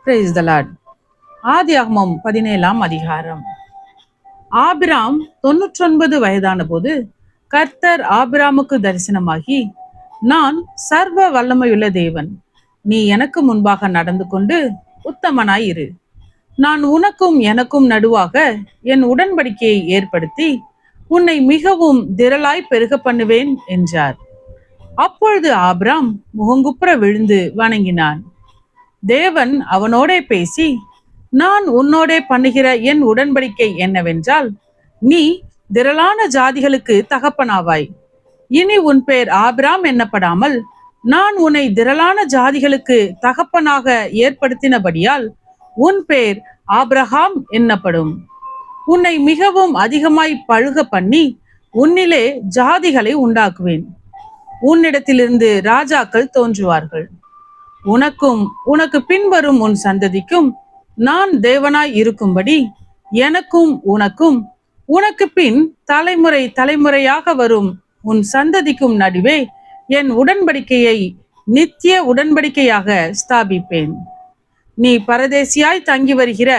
Praise the Lord. ஆதியாகமம் 17ஆம் அதிகாரம். ஆபிராம் 99 வயதான போது கர்த்தர் ஆபிராமுக்கு தரிசனமாகி, நான் சர்வ வல்லமையுள்ள தேவன், நீ எனக்கு முன்பாக நடந்து கொண்டு உத்தமனாய் இரு. நான் உனக்கும் எனக்கும் நடுவாக என் உடன்படிக்கையை ஏற்படுத்தி உன்னை மிகவும் திரளாய் பெருக பண்ணுவேன் என்றார். அப்பொழுது ஆபிராம் முகங்குப்புற விழுந்து வணங்கினான். தேவன் அவனோடே பேசி, நான் உன்னோடே பண்ணுகிற என் உடன்படிக்கை என்னவென்றால், நீ திரளான ஜாதிகளுக்கு தகப்பனாவாய். இனி உன் பேர் ஆபிராம் என்னப்படாமல் நான் உன்னை திரளான ஜாதிகளுக்கு தகப்பனாக ஏற்படுத்தினபடியால் உன் பேர் ஆபிரகாம் என்னப்படும். உன்னை மிகவும் அதிகமாய் பழுக பண்ணி உன்னிலே ஜாதிகளை உண்டாக்குவேன். உன்னிடத்திலிருந்து ராஜாக்கள் தோன்றுவார்கள். உனக்கும் உனக்கு பின்வரும் உன் சந்ததிக்கும் நான் தேவனாய் இருக்கும்படி எனக்கும் உனக்கும் உனக்கு பின் தலைமுறை தலைமுறையாக வரும் உன் சந்ததிக்கும் நடுவே என் உடன்படிக்கையை நித்திய உடன்படிக்கையாக ஸ்தாபிப்பேன். நீ பரதேசியாய் தங்கி வருகிற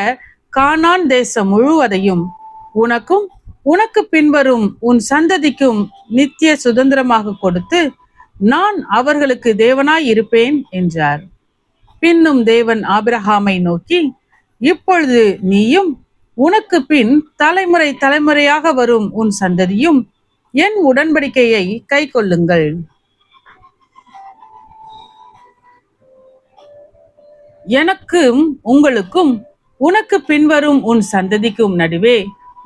கானான் தேசம் முழுவதையும் உனக்கும் உனக்கு பின்வரும் உன் சந்ததிக்கும் நித்திய சுதந்திரமாக கொடுத்து நான் அவர்களுக்கு தேவனாய் இருப்பேன் என்றார். பின்னும் தேவன் ஆபிரகாமை நோக்கி, இப்பொழுது நீயும் உனக்கு பின் தலைமுறை தலைமுறையாக வரும் உன் சந்ததியும் என் உடன்படிக்கையை கை கொள்ளுங்கள். எனக்கும் உங்களுக்கும் உனக்கு பின்வரும் உன் சந்ததிக்கும் நடுவே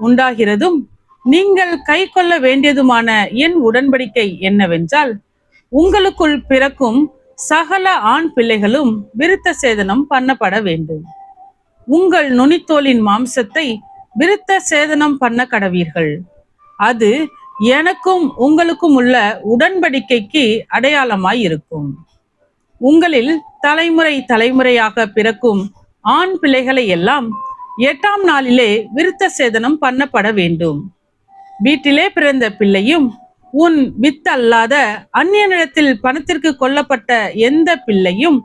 உண்டாகிறதும் நீங்கள் கை கொள்ள வேண்டியதுமான என் உடன்படிக்கை என்னவென்றால், உங்களுக்குள் பிறக்கும் சகல ஆண் பிள்ளைகளும் விருத்த சேதனம் பண்ணப்பட வேண்டும். உங்கள் நுனித்தோலின் மாம்சத்தை விருத்த சேதனம் பண்ண கடவீர்கள். அது எனக்கும் உங்களுக்கும் உள்ள உடன்படிக்கைக்கு அடையாளமாய் இருக்கும். உங்களில் தலைமுறை தலைமுறையாக பிறக்கும் ஆண் பிள்ளைகளை எல்லாம் 8ஆம் நாளிலே விருத்த சேதனம் பண்ணப்பட வேண்டும். வீட்டிலே பிறந்த பிள்ளையும் உன் வித்தல்லாத அந்நியனிடத்தில் பணத்திற்கு கொல்லப்பட்ட எந்த பிள்ளையும்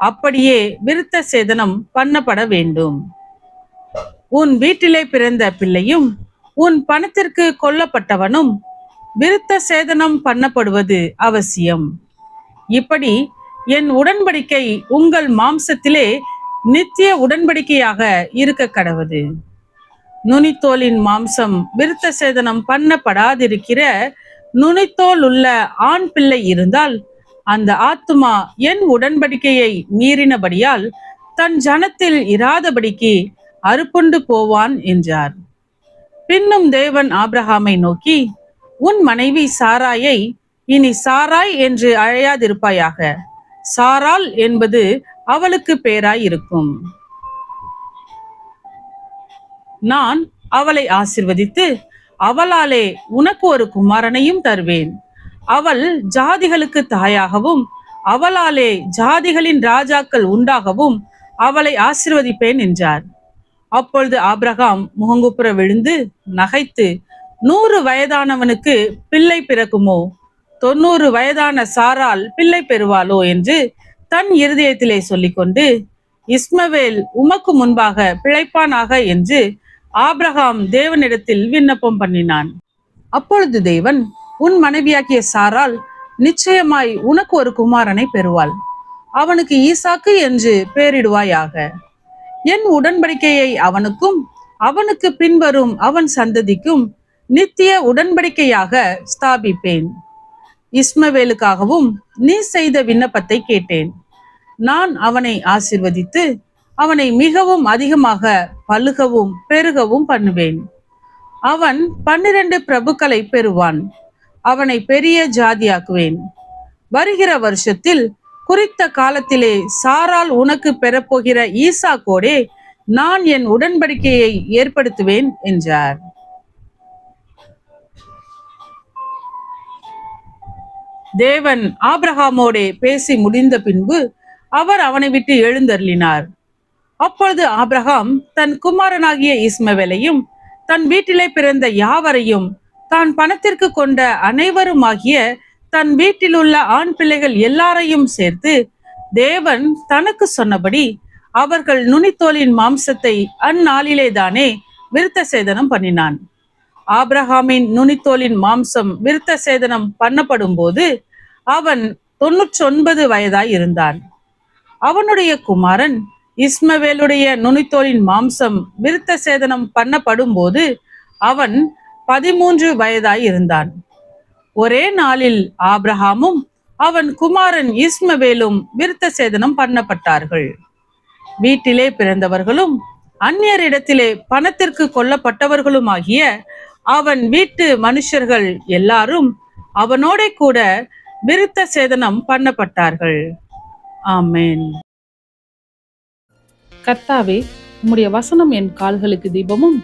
அப்படியே விருத்த சேதனம் பண்ணப்பட வேண்டும். உன் வீட்டிலே பிறந்த பிள்ளையும் உன் பணத்திற்கு கொல்லப்பட்டவனும் விருத்த சேதனம் பண்ணப்படுவது அவசியம். இப்படி என் உடன்படிக்கை உங்கள் மாம்சத்திலே நித்திய உடன்படிக்கையாக இருக்க கடவது. நுனித்தோலின் மாம்சம் விருத்த சேதனம் பண்ணப்படாதிருக்கிற நுனித்தோல் உள்ள ஆண் பிள்ளை இருந்தால் அந்த ஆத்துமா என் உடன்படிக்கையை மீறினபடியால் தன் ஜனத்தில் இராதபடிக்கு அறுப்புண்டு போவான் என்றார். பின்னும் தேவன் ஆபிரகாமை நோக்கி, உன் மனைவி சாராயை இனி சாராய் என்று அழையாதிருப்பாயாக, சாராள் என்பது அவளுக்கு பேராய் இருக்கும். நான் அவளை ஆசிர்வதித்து அவளாலே உனக்கு ஒரு குமாரனையும் தருவேன். அவள் ஜாதிகளுக்கு தாயாகவும் அவளாலே ஜாதிகளின் ராஜாக்கள் உண்டாகவும் அவளை ஆசிர்வதிப்பேன் என்றார். அப்பொழுது ஆபிரகாம் முகங்குப்புற விழுந்து நகைத்து, 100 வயதானவனுக்கு பிள்ளை பிறக்குமோ, 90 வயதான சாராள் பிள்ளை பெறுவாளோ என்று தன் இருதயத்திலே சொல்லிக்கொண்டு, இஸ்மவேல் உமக்கு முன்பாக பிழைப்பானாக என்று ஆபிரகாம் தேவனிடத்தில் விண்ணப்பம் பண்ணினான். அப்பொழுது தேவன், உன் மனைவியாகிய சாராள் நிச்சயமாய் உனக்கு ஒரு குமாரனை பெறுவாள். அவனுக்கு ஈசாக்கு என்று பெயரிடுவாயாக. என் உடன்படிக்கையை அவனுக்கும் அவனுக்கு பின்வரும் அவன் சந்ததிக்கும் நித்திய உடன்படிக்கையாக ஸ்தாபிப்பேன். இஸ்மவேலுக்காகவும் நீ செய்த விண்ணப்பத்தை கேட்டேன். நான் அவனை ஆசிர்வதித்து அவனை மிகவும் அதிகமாக பலுகவும் பெருகவும் பண்ணுவேன். அவன் 12 பிரபுக்களை பெறுவான். அவனை பெரிய ஜாதியாக்குவேன். வருகிற வருஷத்தில் குறித்த காலத்திலே சாராள் உனக்கு பெறப்போகிற ஈசாக்கோடே நான் என் உடன்படிக்கையை ஏற்படுத்துவேன் என்றார். தேவன் ஆபிரகாமோடே பேசி முடிந்த பின்பு அவர் அவனை விட்டு எழுந்தருளினார். அப்பொழுது ஆபிரகாம் தன் குமாரனாகிய இஸ்மவேலையும் தன் வீட்டிலே பிறந்த யாவரையும் தான் பணத்திற்கு கொண்ட அனைவருமாகிய தன் வீட்டில் உள்ள ஆண் பிள்ளைகள் எல்லாரையும் சேர்த்து தேவன் தனக்கு சொன்னபடி அவர்கள் நுனித்தோலின் மாம்சத்தை அந்நாளிலே தானே விருத்த சேதனம் பண்ணினான். ஆபிரகாமின் நுனித்தோலின் மாம்சம் விருத்த சேதனம் பண்ணப்படும் போது அவன் 99 வயதாய் இருந்தான். அவனுடைய குமாரன் இஸ்மவேலுடைய நுனித்தோலின் மாம்சம் விருத்த சேதனம் பண்ணப்படும் போது அவன் 13 வயதாய் இருந்தான். ஒரே நாளில் ஆபிரகாமும் அவன் குமாரன் இஸ்மவேலும் விருத்த சேதனம் பண்ணப்பட்டார்கள். வீட்டிலே பிறந்தவர்களும் அந்நியரிடத்திலே பணத்திற்கு கொல்லப்பட்டவர்களுமாகிய அவன் வீட்டு மனுஷர்கள் எல்லாரும் அவனோட கூட விருத்த சேதனம் பண்ணப்பட்டார்கள். ஆமென். கர்த்தாவே, உம்முடைய வசனம் என் கால்களுக்கு தீபமும்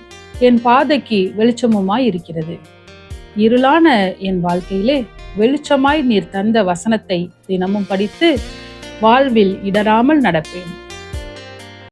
என் பாதைக்கு வெளிச்சமுமாய் இருக்கிறது. இருளான என் வாழ்க்கையிலே வெளிச்சமாய் நீர் தந்த வசனத்தை தினமும் படித்து வாழ்வில் இடராமல் நடப்பேன்.